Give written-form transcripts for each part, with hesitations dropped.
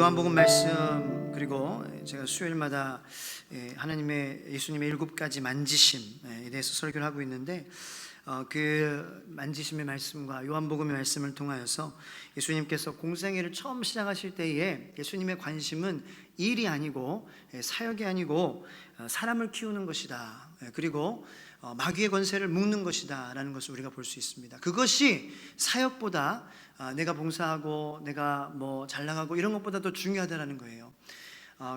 요한복음 말씀, 그리고 제가 수요일마다 하나님의 예수님의 7가지 만지심에 대해서 설교를 하고 있는데, 그 만지심의 말씀과 요한복음의 말씀을 통하여서 예수님께서 공생애를 처음 시작하실 때에 예수님의 관심은 일이 아니고 사역이 아니고 사람을 키우는 것이다, 그리고 마귀의 권세를 묶는 것이다 라는 것을 우리가 볼 수 있습니다. 그것이 사역보다 내가 봉사하고 내가 잘 나가고 이런 것보다 더 중요하다는 거예요.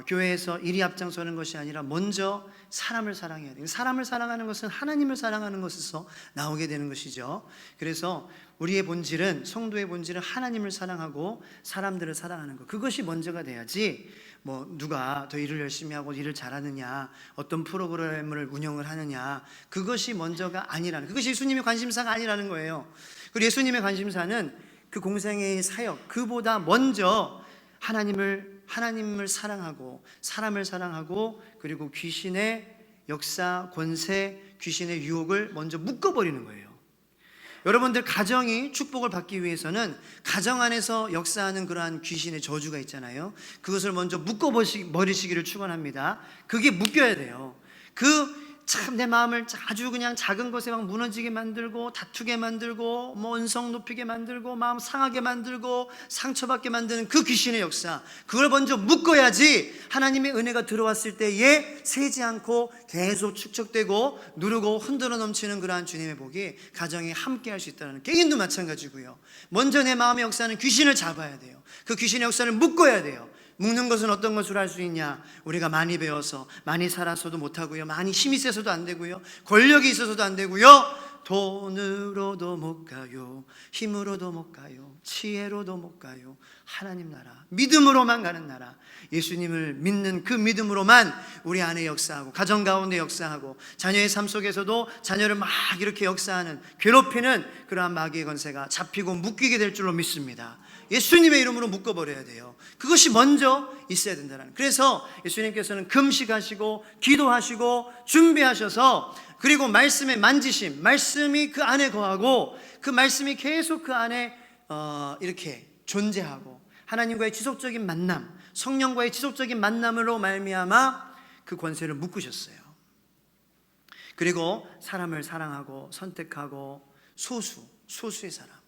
교회에서 일이 앞장서는 것이 아니라 먼저 사람을 사랑해야 돼요. 사람을 사랑하는 것은 하나님을 사랑하는 것에서 나오게 되는 것이죠. 그래서 우리의 본질은, 성도의 본질은 하나님을 사랑하고 사람들을 사랑하는 것, 그것이 먼저가 돼야지 누가 더 일을 열심히 하고 일을 잘하느냐, 어떤 프로그램을 운영을 하느냐, 그것이 먼저가 아니라는, 그것이 예수님의 관심사가 아니라는 거예요. 그리고 예수님의 관심사는 그 공생애의 사역, 그보다 먼저 하나님을 사랑하고 사람을 사랑하고, 그리고 귀신의 역사, 권세, 귀신의 유혹을 먼저 묶어버리는 거예요. 여러분들, 가정이 축복을 받기 위해서는 가정 안에서 역사하는 그러한 귀신의 저주가 있잖아요. 그것을 먼저 묶어버리시기를 축원합니다. 그게 묶여야 돼요. 참 내 마음을 아주 그냥 작은 것에 막 무너지게 만들고, 다투게 만들고, 언성 높이게 만들고, 마음 상하게 만들고, 상처받게 만드는 그 귀신의 역사, 그걸 먼저 묶어야지 하나님의 은혜가 들어왔을 때에 새지 않고 계속 축적되고 누르고 흔들어 넘치는 그러한 주님의 복이 가정에 함께 할 수 있다는, 개인도 마찬가지고요. 먼저 내 마음의 역사는 귀신을 잡아야 돼요. 그 귀신의 역사를 묶어야 돼요. 묶는 것은 어떤 것으로 할 수 있냐? 우리가 많이 배워서, 많이 살아서도 못하고요, 많이 힘이 세서도 안 되고요, 권력이 있어서도 안 되고요, 돈으로도 못 가요, 힘으로도 못 가요, 지혜로도 못 가요. 하나님 나라, 믿음으로만 가는 나라, 예수님을 믿는 그 믿음으로만 우리 안에 역사하고, 가정 가운데 역사하고, 자녀의 삶 속에서도 자녀를 막 이렇게 역사하는, 괴롭히는 그러한 마귀의 권세가 잡히고 묶이게 될 줄로 믿습니다. 예수님의 이름으로 묶어버려야 돼요. 그것이 먼저 있어야 된다는. 그래서 예수님께서는 금식하시고 기도하시고 준비하셔서, 그리고 말씀의 만지심, 말씀이 그 안에 거하고 그 말씀이 계속 그 안에 이렇게 존재하고, 하나님과의 지속적인 만남, 성령과의 지속적인 만남으로 말미암아 그 권세를 묶으셨어요. 그리고 사람을 사랑하고 선택하고, 소수의 사람,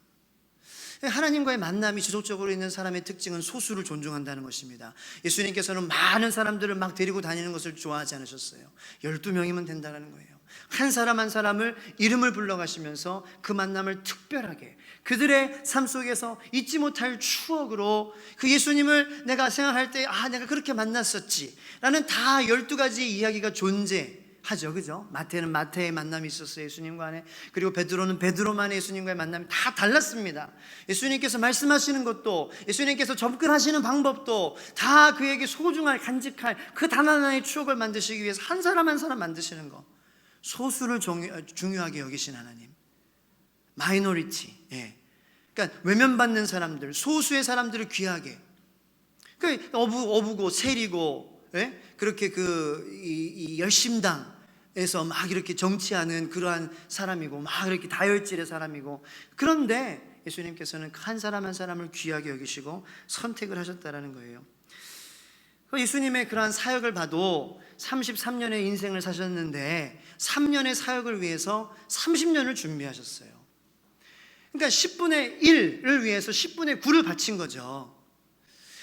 하나님과의 만남이 지속적으로 있는 사람의 특징은 소수를 존중한다는 것입니다. 예수님께서는 많은 사람들을 막 데리고 다니는 것을 좋아하지 않으셨어요. 12명이면 된다는 거예요. 한 사람 한 사람을 이름을 불러가시면서 그 만남을 특별하게, 그들의 삶 속에서 잊지 못할 추억으로, 그 예수님을 내가 생각할 때 내가 그렇게 만났었지 라는 다 12가지의 이야기가 존재하죠. 그죠? 마태는 마태의 만남이 있었어요, 예수님과 안에. 그리고 베드로는 베드로만의 예수님과의 만남이 다 달랐습니다. 예수님께서 말씀하시는 것도, 예수님께서 접근하시는 방법도 다 그에게 소중할, 간직할 그 단 하나의 추억을 만드시기 위해서 한 사람 한 사람 만드시는 거. 소수를 중요하게 여기신 하나님, 마이너리티, 그러니까 외면받는 사람들, 소수의 사람들을 귀하게, 어부고 세리고, 그렇게 이 열심당에서 막 이렇게 정치하는 그러한 사람이고, 막 이렇게 다혈질의 사람이고, 그런데 예수님께서는 한 사람 한 사람을 귀하게 여기시고 선택을 하셨다라는 거예요. 예수님의 그러한 사역을 봐도 33년의 인생을 사셨는데 3년의 사역을 위해서 30년을 준비하셨어요. 그러니까 10분의 1을 위해서 10분의 9를 바친 거죠.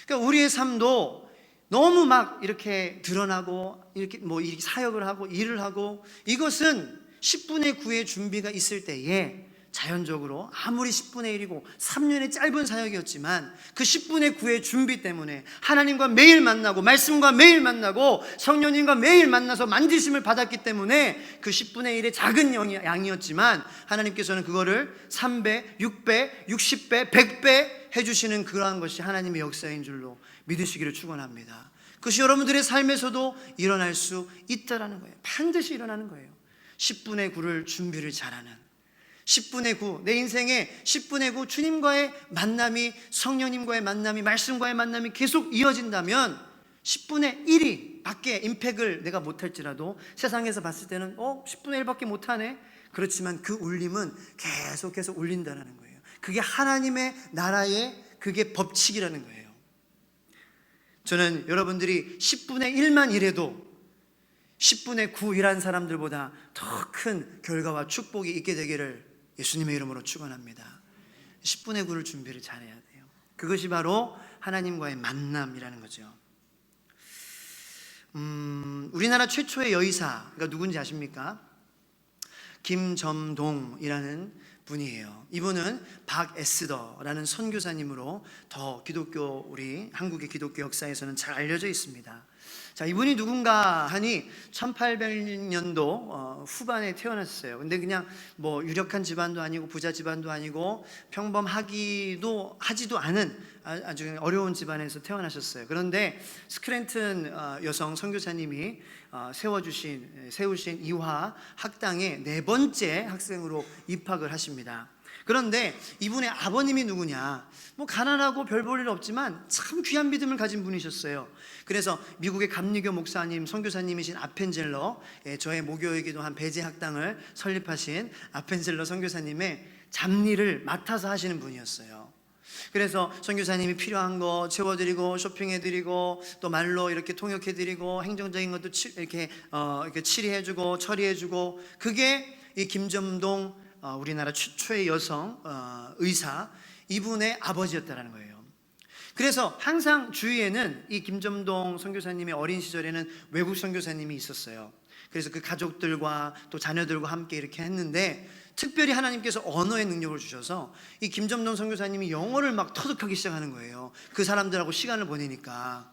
그러니까 우리의 삶도 너무 막 이렇게 드러나고, 이렇게 이 사역을 하고 일을 하고, 이것은 10분의 9의 준비가 있을 때에 자연적으로, 아무리 10분의 1이고 3년의 짧은 사역이었지만 그 10분의 9의 준비 때문에 하나님과 매일 만나고, 말씀과 매일 만나고, 성령님과 매일 만나서 만지심을 받았기 때문에 그 10분의 1의 작은 양이었지만 하나님께서는 그거를 3배, 6배, 60배, 100배 해주시는 그러한 것이 하나님의 역사인 줄로 믿으시기를 축원합니다. 그것이 여러분들의 삶에서도 일어날 수 있다라는 거예요. 반드시 일어나는 거예요. 10분의 9를 준비를 잘하는, 10분의 9, 내 인생의 10분의 9 주님과의 만남이, 성령님과의 만남이, 말씀과의 만남이 계속 이어진다면 10분의 1이 밖에 임팩을 내가 못할지라도 세상에서 봤을 때는 10분의 1밖에 못하네, 그렇지만 그 울림은 계속 울린다는 거예요. 그게 하나님의 나라의 그게 법칙이라는 거예요. 저는 여러분들이 10분의 1만 일해도 10분의 9 일한 사람들보다 더 큰 결과와 축복이 있게 되기를 예수님의 이름으로 축원합니다. 10분의 9를 준비를 잘해야 돼요. 그것이 바로 하나님과의 만남이라는 거죠. 우리나라 최초의 여의사가 누군지 아십니까? 김점동이라는 분이에요. 이분은 박에스더라는 선교사님으로 더 우리 한국의 기독교 역사에서는 잘 알려져 있습니다. 자, 이분이 누군가 하니 1800년도 후반에 태어났어요. 근데 그냥 뭐 유력한 집안도 아니고 부자 집안도 아니고 평범하지도 않은 아주 어려운 집안에서 태어나셨어요. 그런데 스크랜튼 여성 선교사님이 세우신 이화 학당의 4번째 학생으로 입학을 하십니다. 그런데 이분의 아버님이 누구냐? 뭐 가난하고 별 볼 일 없지만 참 귀한 믿음을 가진 분이셨어요. 그래서 미국의 감리교 목사님, 선교사님이신 아펜젤러, 저의 모교이기도 한 배제 학당을 설립하신 아펜젤러 선교사님의 잡일을 맡아서 하시는 분이었어요. 그래서 선교사님이 필요한 거 채워드리고 쇼핑해드리고 또 말로 이렇게 통역해드리고 행정적인 것도 이렇게 치리해주고 처리해주고, 그게 이 김점동 우리나라 최초의 여성 의사, 이분의 아버지였다라는 거예요. 그래서 항상 주위에는 이 김점동 선교사님의 어린 시절에는 외국 선교사님이 있었어요. 그래서 그 가족들과 또 자녀들과 함께 이렇게 했는데, 특별히 하나님께서 언어의 능력을 주셔서 이 김점동 선교사님이 영어를 막 터득하기 시작하는 거예요. 그 사람들하고 시간을 보내니까.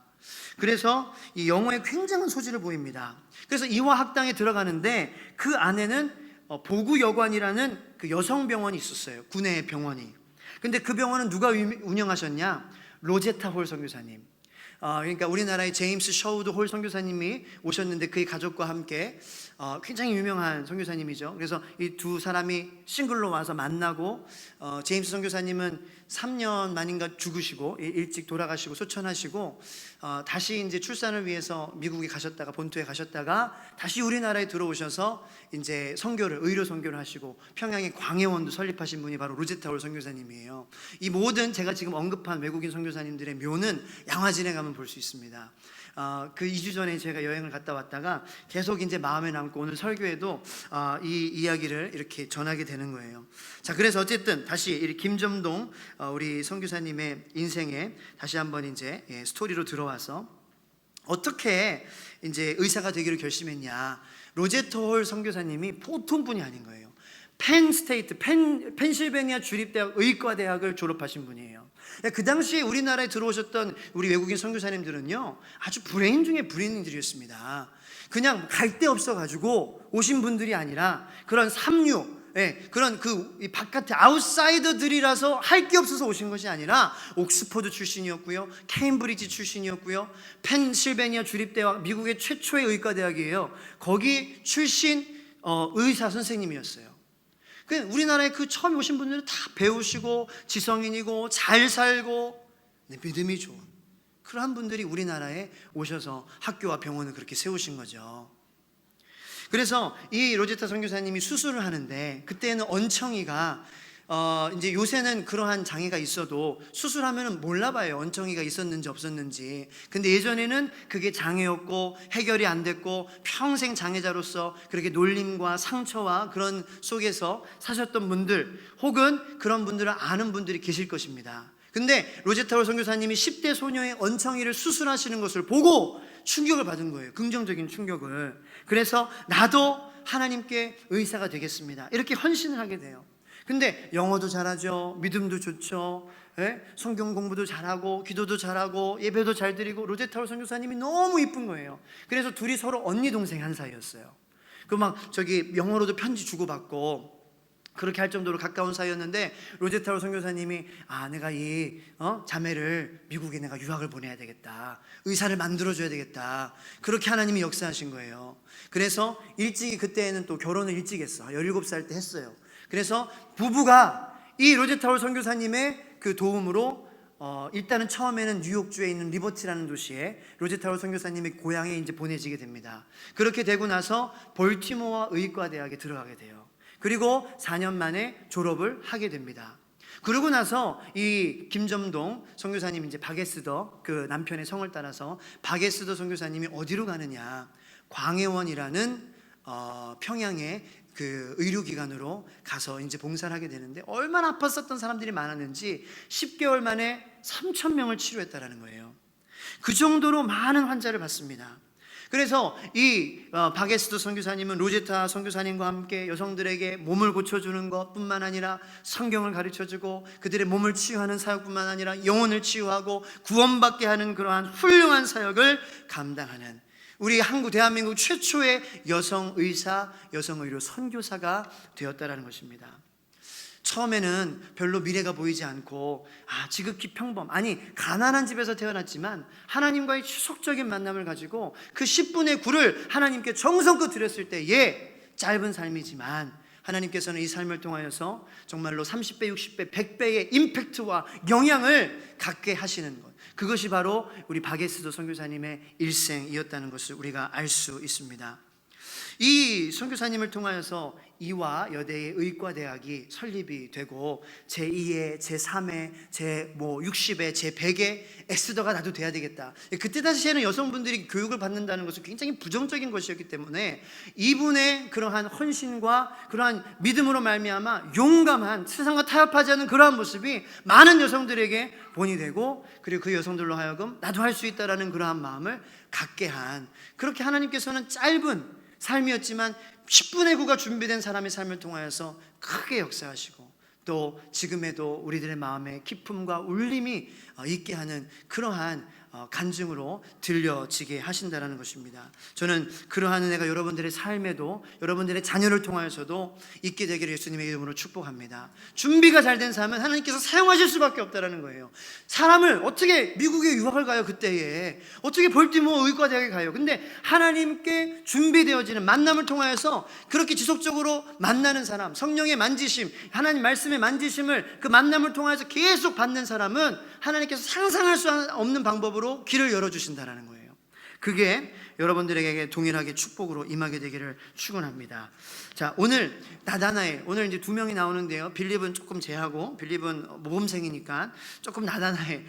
그래서 이 영어에 굉장한 소질을 보입니다. 그래서 이화 학당에 들어가는데 그 안에는 보구여관이라는 그 여성병원이 있었어요. 군의 병원이. 근데 그 병원은 누가 운영하셨냐? 로제타 홀 선교사님. 그러니까 우리나라의 제임스 셔우드 홀 선교사님이 오셨는데 그의 가족과 함께 굉장히 유명한 선교사님이죠. 그래서 이 두 사람이 싱글로 와서 만나고, 제임스 선교사님은 3년 만인가 죽으시고 일찍 돌아가시고 소천하시고, 다시 이제 출산을 위해서 미국에 가셨다가 본토에 가셨다가 다시 우리나라에 들어오셔서 이제 의료 선교를 하시고 평양의 광해원도 설립하신 분이 바로 로제타 홀 선교사님이에요. 이 모든 제가 지금 언급한 외국인 선교사님들의 묘는 양화진에 가면 볼 수 있습니다. 그 2주 전에 제가 여행을 갔다 왔다가 계속 이제 마음에 남고 오늘 설교에도 이 이야기를 이렇게 전하게 되는 거예요. 자, 그래서 어쨌든 다시 이 김점동 우리 선교사님의 인생에 다시 한번 이제 스토리로 들어와서 어떻게 이제 의사가 되기를 결심했냐. 로제타 홀 선교사님이 보통 분이 아닌 거예요. 펜실베니아 주립대학 의과대학을 졸업하신 분이에요. 그 당시에 우리나라에 들어오셨던 우리 외국인 선교사님들은요, 아주 브레인 중에 브레인들이었습니다. 그냥 갈 데 없어가지고 오신 분들이 아니라 그런 그런 이 바깥에 아웃사이더들이라서 할 게 없어서 오신 것이 아니라 옥스퍼드 출신이었고요, 케임브리지 출신이었고요, 펜실베니아 주립대학, 미국의 최초의 의과대학이에요. 거기 출신 의사 선생님이었어요. 우리나라에 그 처음 오신 분들은 다 배우시고 지성인이고 잘 살고 믿음이 좋은 그러한 분들이 우리나라에 오셔서 학교와 병원을 그렇게 세우신 거죠. 그래서 이 로제타 선교사님이 수술을 하는데, 그때는 언청이가 이제 요새는 그러한 장애가 있어도 수술하면은 몰라봐요, 언청이가 있었는지 없었는지. 근데 예전에는 그게 장애였고 해결이 안 됐고 평생 장애자로서 그렇게 놀림과 상처와 그런 속에서 사셨던 분들, 혹은 그런 분들을 아는 분들이 계실 것입니다. 근데 로제타 홀 선교사님이 10대 소녀의 언청이를 수술하시는 것을 보고 충격을 받은 거예요. 긍정적인 충격을. 그래서 나도 하나님께 의사가 되겠습니다, 이렇게 헌신을 하게 돼요. 근데 영어도 잘하죠, 믿음도 좋죠, 성경 공부도 잘하고 기도도 잘하고 예배도 잘 드리고, 로제타 홀 선교사님이 너무 이쁜 거예요. 그래서 둘이 서로 언니 동생 한 사이였어요. 영어로도 편지 주고받고 그렇게 할 정도로 가까운 사이였는데, 로제타 홀 선교사님이 내가 이 자매를 미국에 내가 유학을 보내야 되겠다, 의사를 만들어줘야 되겠다, 그렇게 하나님이 역사하신 거예요. 그래서 일찍이, 그때는 또 결혼을 일찍 했어. 17살 때 했어요. 그래서 부부가 이 로제타 홀 선교사님의 그 도움으로 일단은 처음에는 뉴욕주에 있는 리버티라는 도시에 로제타 홀 선교사님의 고향에 이제 보내지게 됩니다. 그렇게 되고 나서 볼티모어 의과대학에 들어가게 돼요. 그리고 4년 만에 졸업을 하게 됩니다. 그러고 나서 이 김점동 선교사님, 이제 바게스더 그 남편의 성을 따라서 바게스더 선교사님이 어디로 가느냐, 광해원이라는 평양의 그 의료기관으로 가서 이제 봉사를 하게 되는데, 얼마나 아팠었던 사람들이 많았는지 10개월 만에 3,000명을 치료했다라는 거예요. 그 정도로 많은 환자를 받습니다. 그래서 이 바게스도 선교사님은 로제타 선교사님과 함께 여성들에게 몸을 고쳐주는 것뿐만 아니라 성경을 가르쳐주고 그들의 몸을 치유하는 사역뿐만 아니라 영혼을 치유하고 구원받게 하는 그러한 훌륭한 사역을 감당하는, 우리 한국 대한민국 최초의 여성 의사, 여성 의료 선교사가 되었다라는 것입니다. 처음에는 별로 미래가 보이지 않고 지극히 평범, 가난한 집에서 태어났지만 하나님과의 지속적인 만남을 가지고 그 10분의 9를 하나님께 정성껏 드렸을 때에 짧은 삶이지만 하나님께서는 이 삶을 통하여서 정말로 30배, 60배, 100배의 임팩트와 영향을 갖게 하시는 것, 그것이 바로 우리 바게스도 선교사님의 일생이었다는 것을 우리가 알 수 있습니다. 이 선교사님을 통하여서 이화 여대의 의과대학이 설립이 되고 제2회, 제3회, 제60회, 제100회 엑스더가 나도 돼야 되겠다. 그때 당시에는 여성분들이 교육을 받는다는 것은 굉장히 부정적인 것이었기 때문에 이분의 그러한 헌신과 그러한 믿음으로 말미암아 용감한, 세상과 타협하지 않는 그러한 모습이 많은 여성들에게 본이 되고, 그리고 그 여성들로 하여금 나도 할 수 있다라는 그러한 마음을 갖게 한, 그렇게 하나님께서는 짧은 삶이었지만 10분의 9가 준비된 사람의 삶을 통하여서 크게 역사하시고, 또 지금에도 우리들의 마음에 기쁨과 울림이 있게 하는 그러한 간증으로 들려지게 하신다라는 것입니다. 저는 그러한 은혜가 여러분들의 삶에도, 여러분들의 자녀를 통하여서도 있게 되기를 예수님의 이름으로 축복합니다. 준비가 잘 된 삶은 하나님께서 사용하실 수밖에 없다라는 거예요. 사람을 어떻게 미국에 유학을 가요? 그때에 어떻게 볼티모어 의과대학에 가요? 근데 하나님께 준비되어지는 만남을 통하여서 그렇게 지속적으로 만나는 사람, 성령의 만지심, 하나님 말씀의 만지심을 그 만남을 통해서 계속 받는 사람은 하나님께서 상상할 수 없는 방법으로 길을 열어주신다는 거예요. 그게 여러분들에게 동일하게 축복으로 임하게 되기를 축원합니다. 자, 오늘 나다나엘, 오늘 이제 2명이 나오는데요. 빌립은 조금 제하고, 빌립은 모범생이니까 조금 나다나엘,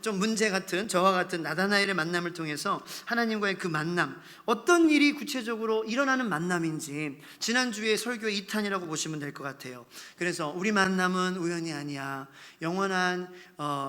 좀 문제 같은, 저와 같은 나다나엘의 만남을 통해서 하나님과의 그 만남, 어떤 일이 구체적으로 일어나는 만남인지 지난주에 설교의 2탄이라고 보시면 될 것 같아요. 그래서 우리 만남은 우연이 아니야, 영원한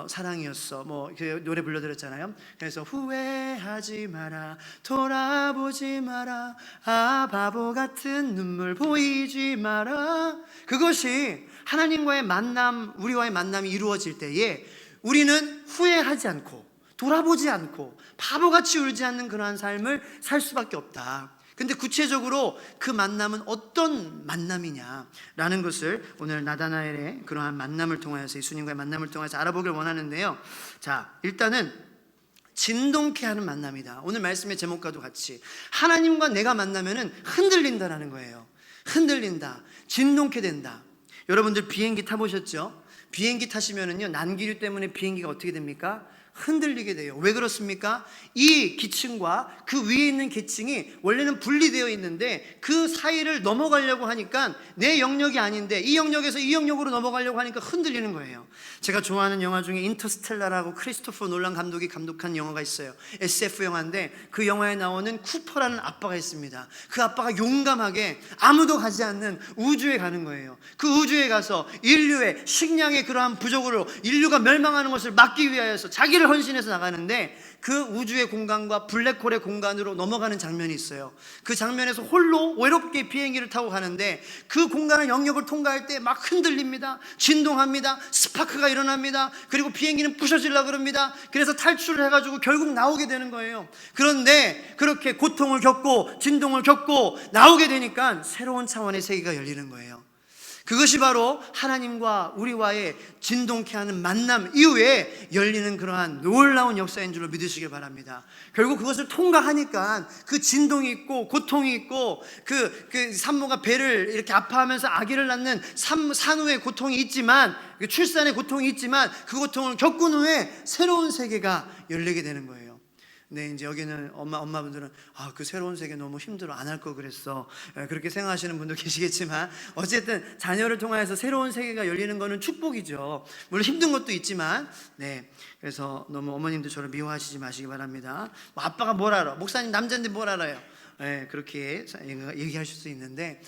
사랑이었어, 그 노래 불러드렸잖아요. 그래서 후회하지 마라, 돌아보지 마라, 바보 같은 눈물 보이지 마라. 그것이 하나님과의 만남, 우리와의 만남이 이루어질 때에 우리는 후회하지 않고 돌아보지 않고 바보같이 울지 않는 그러한 삶을 살 수밖에 없다. 근데 구체적으로 그 만남은 어떤 만남이냐라는 것을 오늘 나다나엘의 그러한 만남을 통하여서, 예수님과의 만남을 통해서 알아보길 원하는데요. 자, 일단은 진동케 하는 만남이다. 오늘 말씀의 제목과도 같이 하나님과 내가 만나면은 흔들린다라는 거예요. 흔들린다, 진동케 된다. 여러분들 비행기 타보셨죠? 비행기 타시면은요, 난기류 때문에 비행기가 어떻게 됩니까? 흔들리게 돼요. 왜 그렇습니까? 이 기층과 그 위에 있는 계층이 원래는 분리되어 있는데 그 사이를 넘어가려고 하니까 내 영역이 아닌데 이 영역에서 이 영역으로 넘어가려고 하니까 흔들리는 거예요. 제가 좋아하는 영화 중에 인터스텔라라고 크리스토퍼 놀란 감독이 감독한 영화가 있어요. SF 영화인데 그 영화에 나오는 쿠퍼라는 아빠가 있습니다. 그 아빠가 용감하게 아무도 가지 않는 우주에 가는 거예요. 그 우주에 가서 인류의 식량의 그러한 부족으로 인류가 멸망하는 것을 막기 위하여서 자기를 헌신해서 나가는데, 그 우주의 공간과 블랙홀의 공간으로 넘어가는 장면이 있어요. 그 장면에서 홀로 외롭게 비행기를 타고 가는데 그 공간의 영역을 통과할 때 막 흔들립니다. 진동합니다. 스파크가 일어납니다. 그리고 비행기는 부셔지려고 그럽니다. 그래서 탈출을 해가지고 결국 나오게 되는 거예요. 그런데 그렇게 고통을 겪고 진동을 겪고 나오게 되니까 새로운 차원의 세계가 열리는 거예요. 그것이 바로 하나님과 우리와의 진동케 하는 만남 이후에 열리는 그러한 놀라운 역사인 줄로 믿으시길 바랍니다. 결국 그것을 통과하니까 그 진동이 있고 고통이 있고 그 산모가 배를 이렇게 아파하면서 아기를 낳는 산후의 고통이 있지만, 출산의 고통이 있지만 그 고통을 겪은 후에 새로운 세계가 열리게 되는 거예요. 네, 이제 여기는 엄마분들은 그 새로운 세계 너무 힘들어, 안 할 거 그랬어, 그렇게 생각하시는 분도 계시겠지만, 어쨌든 자녀를 통해서 새로운 세계가 열리는 거는 축복이죠. 물론 힘든 것도 있지만, 네, 그래서 너무 어머님도 저를 미워하시지 마시기 바랍니다. 뭐 아빠가 뭘 알아? 목사님 남자인데 뭘 알아요? 네, 그렇게 얘기하실 수 있는데,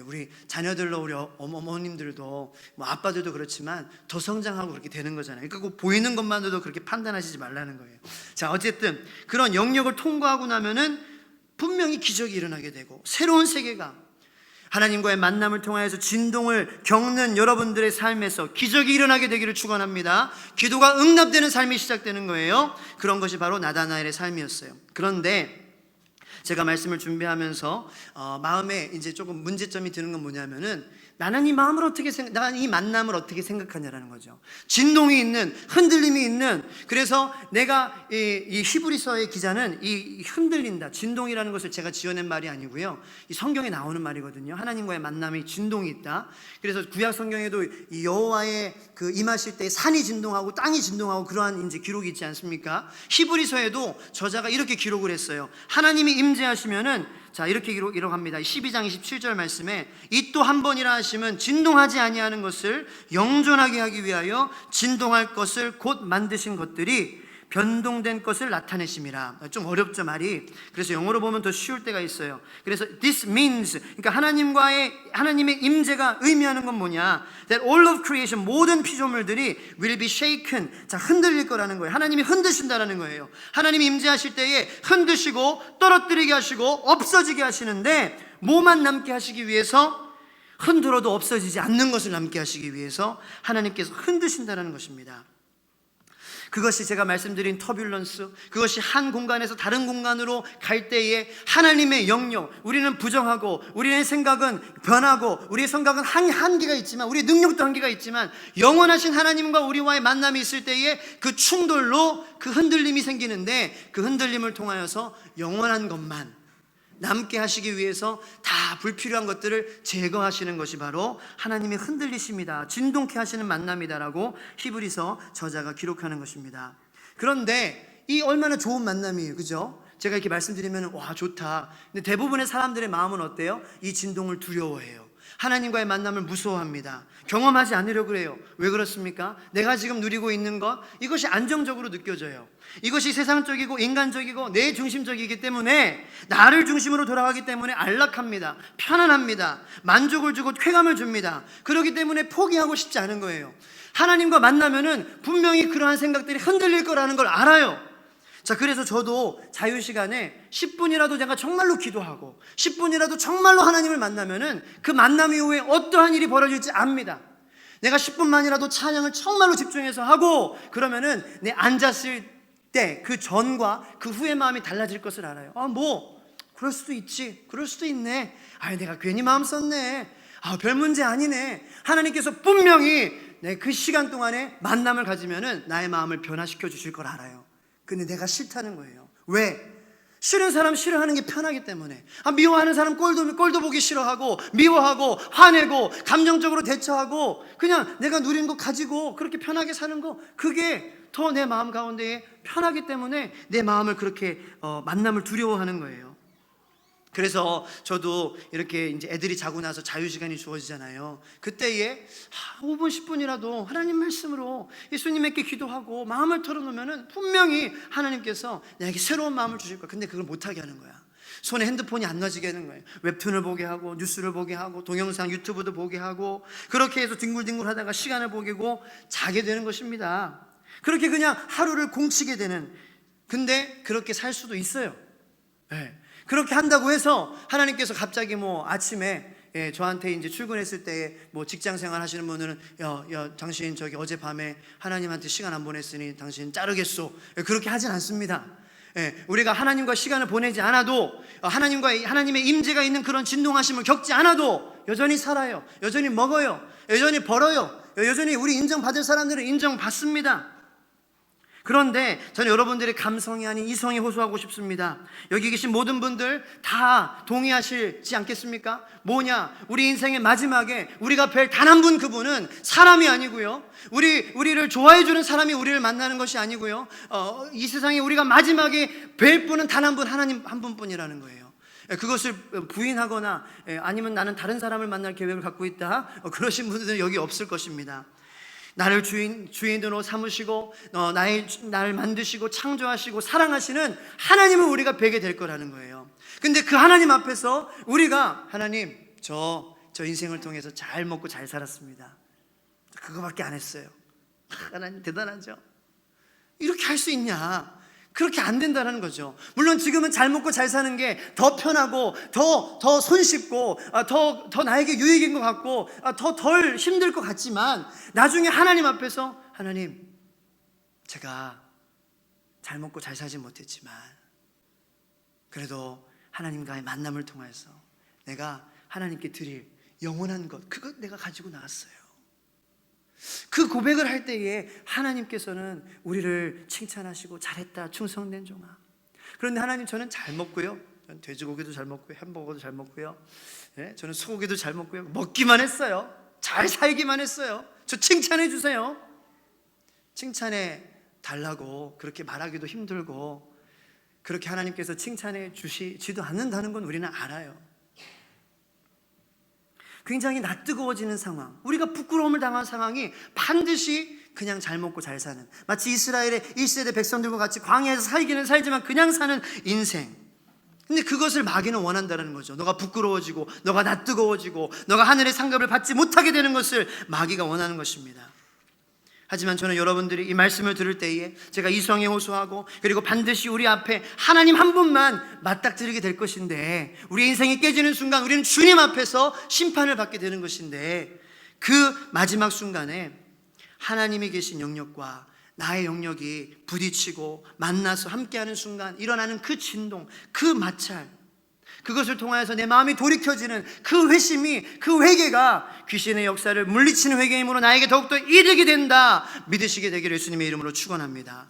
우리 자녀들로 우리 어머님들도 뭐 아빠들도 그렇지만 더 성장하고 그렇게 되는 거잖아요. 그러니까 보이는 것만으로도 그렇게 판단하시지 말라는 거예요. 자, 어쨌든 그런 영역을 통과하고 나면은 분명히 기적이 일어나게 되고, 새로운 세계가, 하나님과의 만남을 통하여서 진동을 겪는 여러분들의 삶에서 기적이 일어나게 되기를 축원합니다. 기도가 응답되는 삶이 시작되는 거예요. 그런 것이 바로 나다나엘의 삶이었어요. 그런데 제가 말씀을 준비하면서 마음에 이제 조금 문제점이 드는 건 뭐냐면은, 나는 이 마음을 어떻게 나는 이 만남을 어떻게 생각하냐라는 거죠. 진동이 있는, 흔들림이 있는. 그래서 내가 이 히브리서의 기자는 이 흔들린다, 진동이라는 것을 제가 지어낸 말이 아니고요, 이 성경에 나오는 말이거든요. 하나님과의 만남에 진동이 있다. 그래서 구약 성경에도 이 여호와의 그 임하실 때 산이 진동하고 땅이 진동하고 그러한 이제 기록이 있지 않습니까? 히브리서에도 저자가 이렇게 기록을 했어요. 하나님이 임재하시면은, 자, 이렇게 기록합니다. 12장 27절 말씀에, 이 또 한 번이라 하시면 진동하지 아니하는 것을 영존하게 하기 위하여 진동할 것을 곧 만드신 것들이 변동된 것을 나타내심이라. 좀 어렵죠, 말이. 그래서 영어로 보면 더 쉬울 때가 있어요. 그래서 this means, 그러니까 하나님의 임재가 의미하는 건 뭐냐? That all of creation, 모든 피조물들이 will be shaken, 자, 흔들릴 거라는 거예요. 하나님이 흔드신다라는 거예요. 하나님이 임재하실 때에 흔드시고 떨어뜨리게 하시고 없어지게 하시는데, 뭐만 남게 하시기 위해서? 흔들어도 없어지지 않는 것을 남게 하시기 위해서 하나님께서 흔드신다는 것입니다. 그것이 제가 말씀드린 터뷸런스, 그것이 한 공간에서 다른 공간으로 갈 때에 하나님의 영역, 우리는 부정하고 우리의 생각은 변하고 우리의 생각은 한계가 있지만, 우리의 능력도 한계가 있지만, 영원하신 하나님과 우리와의 만남이 있을 때에 그 충돌로 그 흔들림이 생기는데, 그 흔들림을 통하여서 영원한 것만 남게 하시기 위해서 다 불필요한 것들을 제거하시는 것이 바로 하나님의 흔들리심이다, 진동케 하시는 만남이다라고 히브리서 저자가 기록하는 것입니다. 그런데 이 얼마나 좋은 만남이에요, 그죠? 제가 이렇게 말씀드리면 와, 좋다. 근데 대부분의 사람들의 마음은 어때요? 이 진동을 두려워해요. 하나님과의 만남을 무서워합니다. 경험하지 않으려고 그래요. 왜 그렇습니까? 내가 지금 누리고 있는 것, 이것이 안정적으로 느껴져요. 이것이 세상적이고 인간적이고 내 중심적이기 때문에, 나를 중심으로 돌아가기 때문에 안락합니다. 편안합니다. 만족을 주고 쾌감을 줍니다. 그렇기 때문에 포기하고 싶지 않은 거예요. 하나님과 만나면은 분명히 그러한 생각들이 흔들릴 거라는 걸 알아요. 자, 그래서 저도 자유시간에 10분이라도 제가 정말로 기도하고 10분이라도 정말로 하나님을 만나면은 그 만남 이후에 어떠한 일이 벌어질지 압니다. 내가 10분만이라도 찬양을 정말로 집중해서 하고 그러면은 내 앉았을 때 그 전과 그 후의 마음이 달라질 것을 알아요. 그럴 수도 있지, 그럴 수도 있네, 내가 괜히 마음 썼네, 별 문제 아니네. 하나님께서 분명히 그 시간 동안에 만남을 가지면은 나의 마음을 변화시켜 주실 걸 알아요. 근데 내가 싫다는 거예요. 왜? 싫은 사람 싫어하는 게 편하기 때문에. 미워하는 사람 꼴도 보기 싫어하고, 미워하고, 화내고, 감정적으로 대처하고, 그냥 내가 누린 거 가지고 그렇게 편하게 사는 거, 그게 더 내 마음 가운데에 편하기 때문에 내 마음을 그렇게 만남을 두려워하는 거예요. 그래서 저도 이렇게 이제 애들이 자고 나서 자유시간이 주어지잖아요. 그때에 5분 10분이라도 하나님 말씀으로 예수님께 기도하고 마음을 털어놓으면 분명히 하나님께서 내게 새로운 마음을 주실 거야. 근데 그걸 못하게 하는 거야. 손에 핸드폰이 안 놔지게 하는 거예요. 웹툰을 보게 하고, 뉴스를 보게 하고, 동영상 유튜브도 보게 하고, 그렇게 해서 뒹굴뒹굴 하다가 시간을 보게고 자게 되는 것입니다. 그렇게 그냥 하루를 공치게 되는. 근데 그렇게 살 수도 있어요. 네. 그렇게 한다고 해서 하나님께서 갑자기 아침에 저한테 이제 출근했을 때 직장 생활 하시는 분들은 당신 어젯밤에 하나님한테 시간 안 보냈으니 당신 자르겠소, 그렇게 하진 않습니다. 우리가 하나님과 시간을 보내지 않아도, 하나님의 임재가 있는 그런 진동하심을 겪지 않아도 여전히 살아요. 여전히 먹어요. 여전히 벌어요. 여전히 우리 인정받을 사람들은 인정받습니다. 그런데 저는 여러분들의 감성이 아닌 이성에 호소하고 싶습니다. 여기 계신 모든 분들 다 동의하시지 않겠습니까? 뭐냐? 우리 인생의 마지막에 우리가 뵐 단 한 분, 그분은 사람이 아니고요, 우리를 좋아해주는 사람이 우리를 만나는 것이 아니고요, 이 세상에 우리가 마지막에 뵐 분은 단 한 분, 하나님 한 분뿐이라는 거예요. 그것을 부인하거나 아니면 나는 다른 사람을 만날 계획을 갖고 있다, 그러신 분들은 여기 없을 것입니다. 나를 주인으로 삼으시고 나를 만드시고 창조하시고 사랑하시는 하나님을 우리가 뵈게 될 거라는 거예요. 근데 그 하나님 앞에서 우리가 하나님, 저 인생을 통해서 잘 먹고 잘 살았습니다, 그거밖에 안 했어요. 하나님 대단하죠? 이렇게 할 수 있냐? 그렇게 안 된다는 거죠. 물론 지금은 잘 먹고 잘 사는 게 더 편하고 더 손쉽고 더 나에게 유익인 것 같고 더 덜 힘들 것 같지만, 나중에 하나님 앞에서 하나님, 제가 잘 먹고 잘 살지 못했지만 그래도 하나님과의 만남을 통해서 내가 하나님께 드릴 영원한 것, 그것 내가 가지고 나왔어요. 그 고백을 할 때에 하나님께서는 우리를 칭찬하시고 잘했다, 충성된 종아. 그런데 하나님, 저는 잘 먹고요, 돼지고기도 잘 먹고요, 햄버거도 잘 먹고요, 저는 소고기도 잘 먹고요, 먹기만 했어요. 잘 살기만 했어요. 저 칭찬해 주세요. 칭찬해 달라고 그렇게 말하기도 힘들고, 그렇게 하나님께서 칭찬해 주시지도 않는다는 건 우리는 알아요. 굉장히 낯뜨거워지는 상황, 우리가 부끄러움을 당한 상황이 반드시 그냥 잘 먹고 잘 사는, 마치 이스라엘의 1세대 백성들과 같이 광야에서 살기는 살지만 그냥 사는 인생. 근데 그것을 마귀는 원한다는 거죠. 너가 부끄러워지고 너가 낯뜨거워지고 너가 하늘의 상급을 받지 못하게 되는 것을 마귀가 원하는 것입니다. 하지만 저는 여러분들이 이 말씀을 들을 때에 제가 이성에 호소하고, 그리고 반드시 우리 앞에 하나님 한 분만 맞닥뜨리게 될 것인데, 우리 인생이 깨지는 순간 우리는 주님 앞에서 심판을 받게 되는 것인데, 그 마지막 순간에 하나님이 계신 영역과 나의 영역이 부딪히고 만나서 함께하는 순간 일어나는 그 진동, 그 마찰, 그것을 통하여서 내 마음이 돌이켜지는 그 회심이, 그 회개가 귀신의 역사를 물리치는 회개이므로 나에게 더욱더 이득이 된다 믿으시게 되기를 예수님의 이름으로 축원합니다.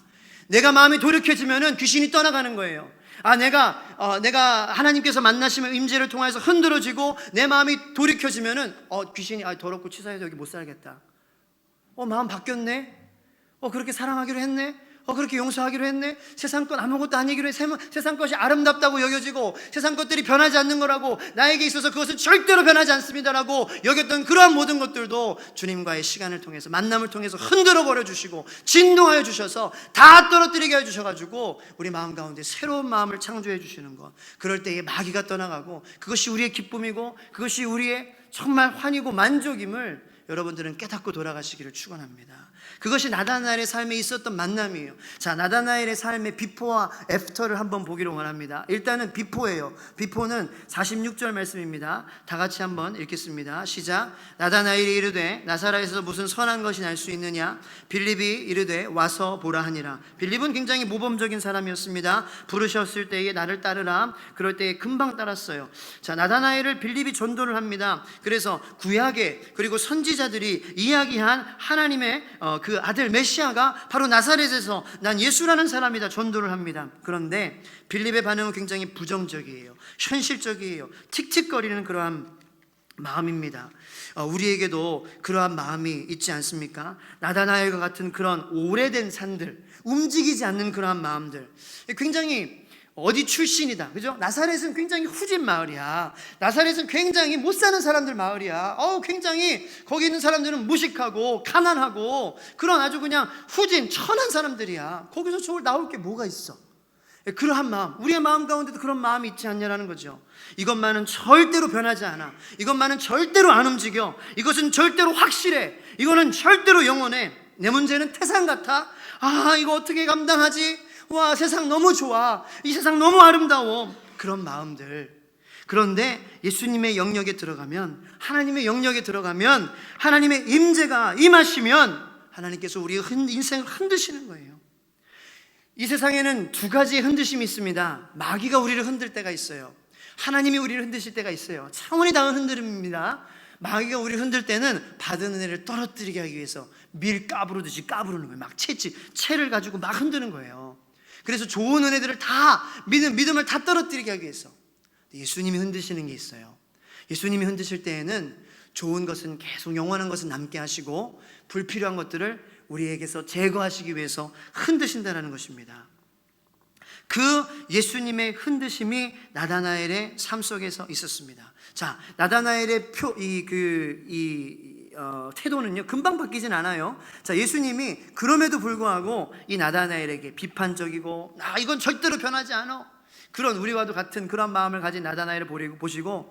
내가 마음이 돌이켜지면은 귀신이 떠나가는 거예요. 내가 하나님께서 만나시면 임재를 통해서 흔들어지고 내 마음이 돌이켜지면은 귀신이 더럽고 치사해서 여기 못 살겠다, 마음 바뀌었네, 그렇게 사랑하기로 했네, 그렇게 용서하기로 했네, 세상 것 아무것도 아니기로 해, 세상 것이 아름답다고 여겨지고 세상 것들이 변하지 않는 거라고, 나에게 있어서 그것은 절대로 변하지 않습니다라고 여겼던 그러한 모든 것들도 주님과의 시간을 통해서, 만남을 통해서 흔들어 버려 주시고 진동하여 주셔서 다 떨어뜨리게 해 주셔가지고 우리 마음 가운데 새로운 마음을 창조해 주시는 것. 그럴 때에 마귀가 떠나가고 그것이 우리의 기쁨이고 그것이 우리의 정말 환희고 만족임을 여러분들은 깨닫고 돌아가시기를 축원합니다. 그것이 나다나엘의 삶에 있었던 만남이에요. 자, 나다나엘의 삶의 비포와 애프터를 한번 보기를 원합니다. 일단은 비포예요. 비포는 46절 말씀입니다. 다 같이 한번 읽겠습니다. 시작. 나다나엘이 이르되 나사렛에서 무슨 선한 것이 날 수 있느냐? 빌립이 이르되 와서 보라 하니라. 빌립은 굉장히 모범적인 사람이었습니다. 부르셨을 때에 나를 따르라. 그럴 때에 금방 따랐어요. 자, 나다나엘을 빌립이 전도를 합니다. 그래서 구약에, 그리고 선지자들이 이야기한 하나님의 그 아들 메시아가 바로 나사렛에서 난 예수라는 사람이다 전도를 합니다. 그런데 빌립의 반응은 굉장히 부정적이에요. 현실적이에요. 틱틱거리는 그러한 마음입니다. 우리에게도 그러한 마음이 있지 않습니까? 나다나엘과 같은 그런 오래된 산들, 움직이지 않는 그러한 마음들, 굉장히 어디 출신이다, 그죠? 나사렛은 굉장히 후진 마을이야. 나사렛은 굉장히 못 사는 사람들 마을이야. 굉장히 거기 있는 사람들은 무식하고 가난하고 그런 아주 그냥 후진 천한 사람들이야. 거기서 저걸 나올 게 뭐가 있어? 그러한 마음, 우리의 마음 가운데도 그런 마음이 있지 않냐라는 거죠. 이것만은 절대로 변하지 않아. 이것만은 절대로 안 움직여. 이것은 절대로 확실해. 이거는 절대로 영원해. 내 문제는 태산 같아. 이거 어떻게 감당하지? 와, 세상 너무 좋아, 이 세상 너무 아름다워, 그런 마음들. 그런데 예수님의 영역에 들어가면, 하나님의 영역에 들어가면, 하나님의 임재가 임하시면 하나님께서 우리의 인생을 흔드시는 거예요. 이 세상에는 두 가지의 흔드심이 있습니다. 마귀가 우리를 흔들 때가 있어요. 하나님이 우리를 흔드실 때가 있어요. 차원이 다른 흔들림입니다. 마귀가 우리를 흔들 때는 받은 은혜를 떨어뜨리게 하기 위해서 밀 까부르듯이 까부르는 거예요. 막 채를 가지고 막 흔드는 거예요. 그래서 좋은 은혜들을 다 믿음을 다 떨어뜨리게 하기 위해서. 예수님이 흔드시는 게 있어요. 예수님이 흔드실 때에는 좋은 것은 계속 영원한 것은 남게 하시고 불필요한 것들을 우리에게서 제거하시기 위해서 흔드신다는 것입니다. 그 예수님의 흔드심이 나다나엘의 삶 속에서 있었습니다. 자, 나다나엘의 태도는요 금방 바뀌진 않아요. 자, 예수님이 그럼에도 불구하고 이 나다나엘에게 비판적이고 이건 절대로 변하지 않아, 그런 우리와도 같은 그런 마음을 가진 나다나엘을 보시고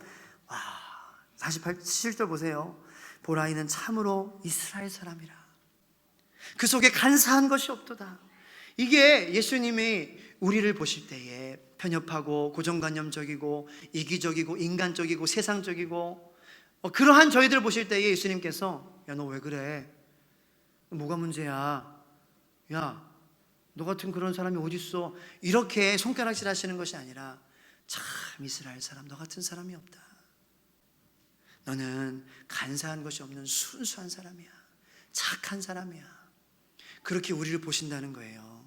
47절 보세요. 보라, 이는 참으로 이스라엘 사람이라. 그 속에 간사한 것이 없도다. 이게 예수님이 우리를 보실 때에 편협하고 고정관념적이고 이기적이고 인간적이고 세상적이고 그러한 저희들을 보실 때에 예수님께서 야, 너 왜 그래? 뭐가 문제야? 야, 너 같은 그런 사람이 어딨어? 이렇게 손가락질 하시는 것이 아니라 참 이스라엘 사람, 너 같은 사람이 없다. 너는 간사한 것이 없는 순수한 사람이야. 착한 사람이야. 그렇게 우리를 보신다는 거예요.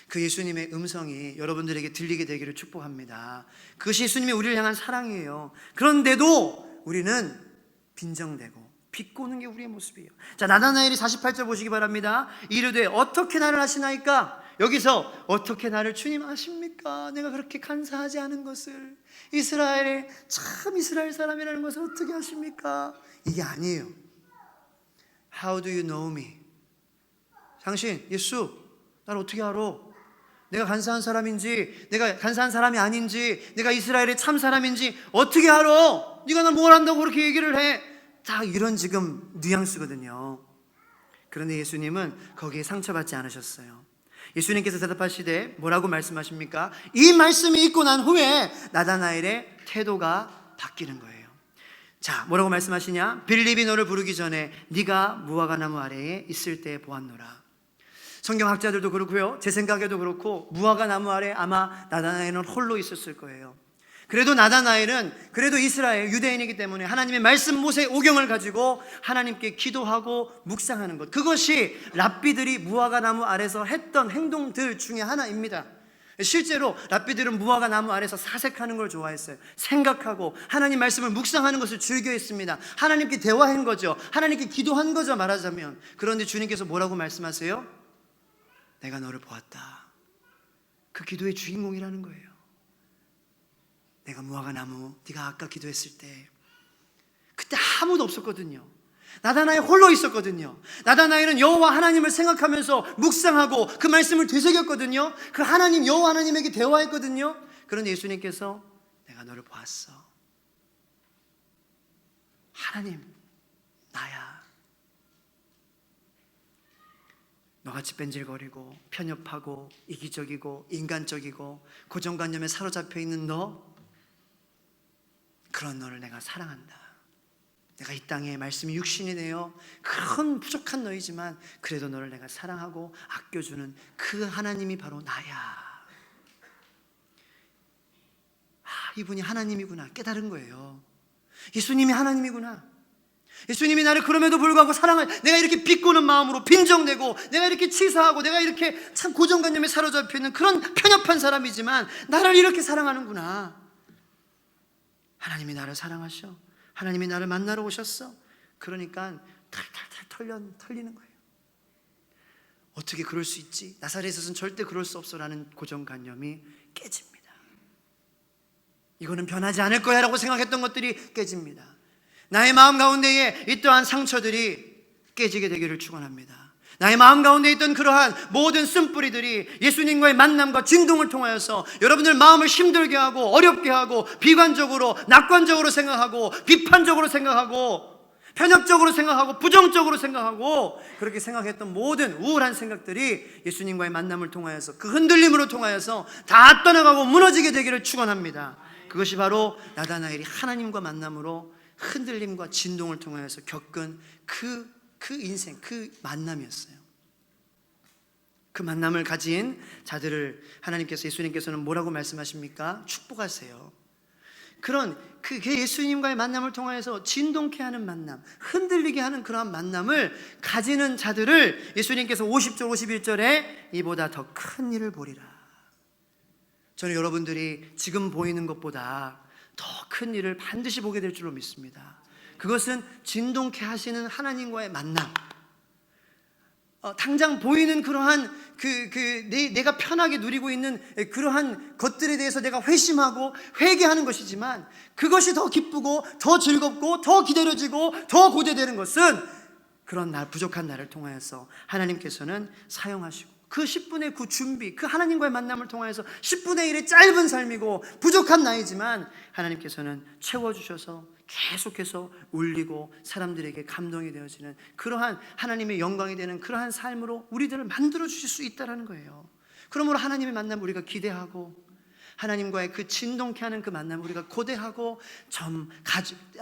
그 예수님의 음성이 여러분들에게 들리게 되기를 축복합니다. 그것이 예수님의 우리를 향한 사랑이에요. 그런데도 우리는 빈정대고 비꼬는 게 우리의 모습이에요. 자, 나다나엘이 48절 보시기 바랍니다. 이르되 어떻게 나를 아시나이까? 여기서 어떻게 나를 주님 아십니까? 내가 그렇게 간사하지 않은 것을, 이스라엘 사람이라는 것을 어떻게 아십니까? 이게 아니에요. How do you know me? 당신 예수 나를 어떻게 알아? 내가 간사한 사람인지, 내가 간사한 사람이 아닌지, 내가 이스라엘의 참 사람인지 어떻게 알아? 네가 나 뭘 안다고 그렇게 얘기를 해? 다 이런 지금 뉘앙스거든요. 그런데 예수님은 거기에 상처받지 않으셨어요. 예수님께서 대답하시되 뭐라고 말씀하십니까? 이 말씀이 있고 난 후에 나다나엘의 태도가 바뀌는 거예요. 자, 뭐라고 말씀하시냐? 빌립이 너를 부르기 전에 네가 무화과나무 아래에 있을 때 보았노라. 성경학자들도 그렇고요, 제 생각에도 그렇고 무화과나무 아래 아마 나다나엘은 홀로 있었을 거예요. 그래도 나다나엘은 그래도 이스라엘 유대인이기 때문에 하나님의 말씀 모세 오경을 가지고 하나님께 기도하고 묵상하는 것, 그것이 랍비들이 무화과나무 아래서 했던 행동들 중에 하나입니다. 실제로 랍비들은 무화과나무 아래서 사색하는 걸 좋아했어요. 생각하고 하나님 말씀을 묵상하는 것을 즐겨했습니다. 하나님께 대화한 거죠. 하나님께 기도한 거죠, 말하자면. 그런데 주님께서 뭐라고 말씀하세요? 내가 너를 보았다. 그 기도의 주인공이라는 거예요. 내가 무화과나무, 네가 아까 기도했을 때 그때 아무도 없었거든요. 나다나엘 홀로 있었거든요. 나다나엘은 여호와 하나님을 생각하면서 묵상하고 그 말씀을 되새겼거든요. 그 하나님, 여호와 하나님에게 대화했거든요. 그런데 예수님께서 내가 너를 보았어. 하나님, 나야. 너같이 뺀질거리고 편협하고 이기적이고 인간적이고 고정관념에 사로잡혀 있는 너, 그런 너를 내가 사랑한다. 내가 이 땅에 말씀이 육신이 되어 그런 부족한 너이지만 그래도 너를 내가 사랑하고 아껴주는 그 하나님이 바로 나야. 이분이 하나님이구나 깨달은 거예요. 예수님이 하나님이구나. 예수님이 나를 그럼에도 불구하고 사랑을, 내가 이렇게 비꼬는 마음으로 빈정대고 내가 이렇게 치사하고 내가 이렇게 참 고정관념에 사로잡혀 있는 그런 편협한 사람이지만 나를 이렇게 사랑하는구나. 하나님이 나를 사랑하셔. 하나님이 나를 만나러 오셨어. 그러니까 탈탈탈 털리는 거예요. 어떻게 그럴 수 있지? 나사렛에서는 절대 그럴 수 없어라는 고정관념이 깨집니다. 이거는 변하지 않을 거야 라고 생각했던 것들이 깨집니다. 나의 마음 가운데에 이떠한 상처들이 깨지게 되기를 축원합니다. 나의 마음 가운데 있던 그러한 모든 쓴뿌리들이 예수님과의 만남과 진동을 통하여서 여러분들 마음을 힘들게 하고 어렵게 하고 비관적으로 낙관적으로 생각하고 비판적으로 생각하고 편협적으로 생각하고 부정적으로 생각하고 그렇게 생각했던 모든 우울한 생각들이 예수님과의 만남을 통하여서 그 흔들림으로 통하여서 다 떠나가고 무너지게 되기를 축원합니다. 그것이 바로 나다나엘이 하나님과 만남으로 흔들림과 진동을 통하여서 겪은 그 인생, 그 만남이었어요. 그 만남을 가진 자들을 하나님께서, 예수님께서는 뭐라고 말씀하십니까? 축복하세요. 그런 그 예수님과의 만남을 통하여서 진동케 하는 만남, 흔들리게 하는 그러한 만남을 가지는 자들을 예수님께서 50절 51절에 이보다 더 큰 일을 보리라. 저는 여러분들이 지금 보이는 것보다 더 큰 일을 반드시 보게 될 줄로 믿습니다. 그것은 진동케 하시는 하나님과의 만남, 당장 보이는 그러한 내가 편하게 누리고 있는 그러한 것들에 대해서 내가 회심하고 회개하는 것이지만, 그것이 더 기쁘고 더 즐겁고 더 기다려지고 더 고대되는 것은 그런 부족한 나를 통하여서 하나님께서는 사용하시고, 그 10분의 9 준비, 그 하나님과의 만남을 통하여서 10분의 1의 짧은 삶이고 부족한 나이지만 하나님께서는 채워주셔서 계속해서 울리고 사람들에게 감동이 되어지는 그러한 하나님의 영광이 되는 그러한 삶으로 우리들을 만들어 주실 수 있다는 거예요. 그러므로 하나님의 만남을 우리가 기대하고, 하나님과의 그 진동케 하는 그 만남을 우리가 고대하고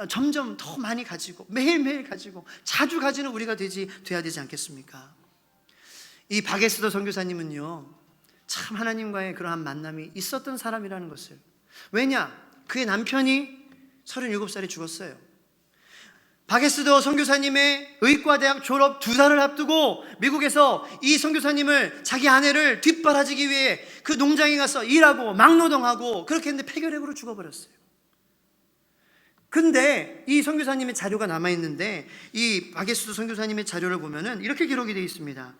점점 더 많이 가지고 매일매일 가지고 자주 가지는 우리가 돼야 되지 않겠습니까? 이 바게스더 선교사님은요, 참 하나님과의 그러한 만남이 있었던 사람이라는 것을, 왜냐? 그의 남편이 37살에 죽었어요. 바게스더 선교사님의 의과대학 졸업 2달을 앞두고 미국에서 이 선교사님을, 자기 아내를 뒷바라지기 위해 그 농장에 가서 일하고 막노동하고 그렇게 했는데 폐결핵으로 죽어버렸어요. 근데 이 선교사님의 자료가 남아있는데, 이 바게스더 선교사님의 자료를 보면은 이렇게 기록이 되어 있습니다.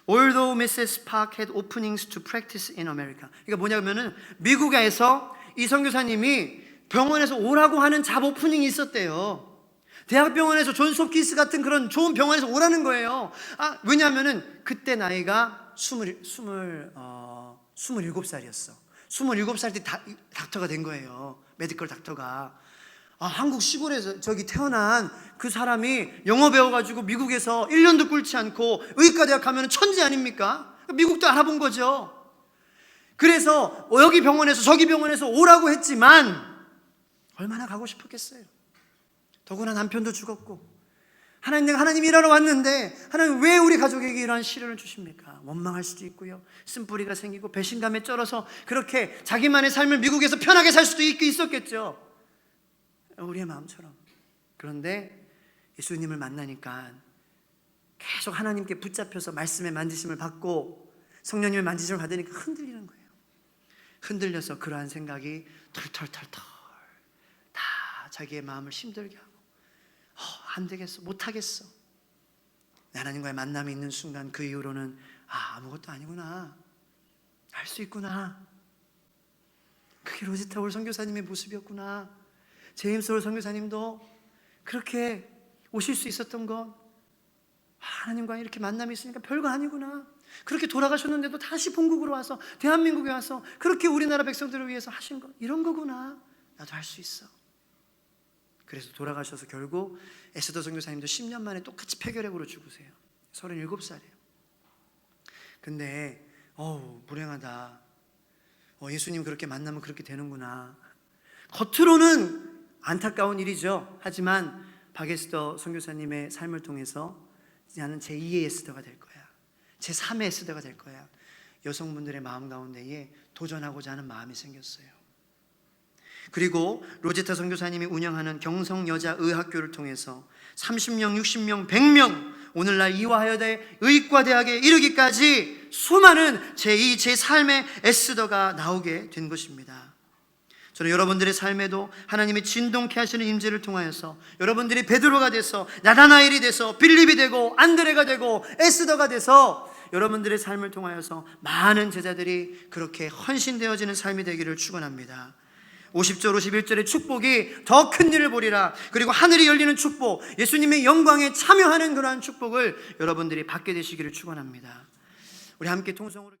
Although Mrs. Park had openings to practice in America. 그러니까 뭐냐면은 미국에서 이 선교사님이 병원에서 오라고 하는 잡 오프닝이 있었대요. 대학병원에서 존스 홉킨스 같은 그런 좋은 병원에서 오라는 거예요. 왜냐하면은 그때 나이가 27살이었어. 27살 때 닥터가 된 거예요. 메디컬 닥터가. 한국 시골에서 저기 태어난 그 사람이 영어 배워가지고 미국에서 1년도 꿇지 않고 의과대학 가면 천재 아닙니까? 미국도 알아본 거죠. 그래서 여기 병원에서 저기 병원에서 오라고 했지만 얼마나 가고 싶었겠어요. 더구나 남편도 죽었고, 하나님, 내가 하나님 일하러 왔는데 하나님 왜 우리 가족에게 이러한 시련을 주십니까? 원망할 수도 있고요, 쓴뿌리가 생기고 배신감에 쩔어서 그렇게 자기만의 삶을 미국에서 편하게 살 수도 있었겠죠, 우리의 마음처럼. 그런데 예수님을 만나니까 계속 하나님께 붙잡혀서 말씀의 만지심을 받고 성령님의 만지심을 받으니까 흔들리는 거예요. 흔들려서 그러한 생각이 털털털털 다 자기의 마음을 힘들게 하고, 안 되겠어, 못하겠어. 하나님과의 만남이 있는 순간 그 이후로는 아무것도 아니구나, 할 수 있구나, 그게 로지타 올 선교사님의 모습이었구나, 제임스 올 선교사님도 그렇게 오실 수 있었던 건 하나님과 이렇게 만남이 있으니까 별거 아니구나, 그렇게 돌아가셨는데도 다시 본국으로 와서 대한민국에 와서 그렇게 우리나라 백성들을 위해서 하신 것, 이런 거구나, 나도 할 수 있어. 그래서 돌아가셔서 결국 에스더 선교사님도 10년 만에 똑같이 폐결핵으로 죽으세요. 37살이에요. 근데 불행하다, 예수님 그렇게 만나면 그렇게 되는구나. 겉으로는 안타까운 일이죠. 하지만 바게스더 선교사님의 삶을 통해서 나는 제2의 에스더가 될 거야, 제3의 에스더가 될 거야, 여성분들의 마음 가운데에 도전하고자 하는 마음이 생겼어요. 그리고 로제타 선교사님이 운영하는 경성여자의학교를 통해서 30명, 60명, 100명, 오늘날 이화여대 의과대학에 이르기까지 수많은 제2, 제3의 에스더가 나오게 된 것입니다. 저는 여러분들의 삶에도 하나님의 진동케 하시는 임재를 통하여서 여러분들이 베드로가 돼서, 나다나엘이 돼서, 빌립이 되고, 안드레가 되고, 에스더가 돼서 여러분들의 삶을 통하여서 많은 제자들이 그렇게 헌신되어지는 삶이 되기를 축원합니다. 50절 51절의 축복이 더 큰 일을 보리라, 그리고 하늘이 열리는 축복, 예수님의 영광에 참여하는 그러한 축복을 여러분들이 받게 되시기를 축원합니다. 우리 함께 통성으로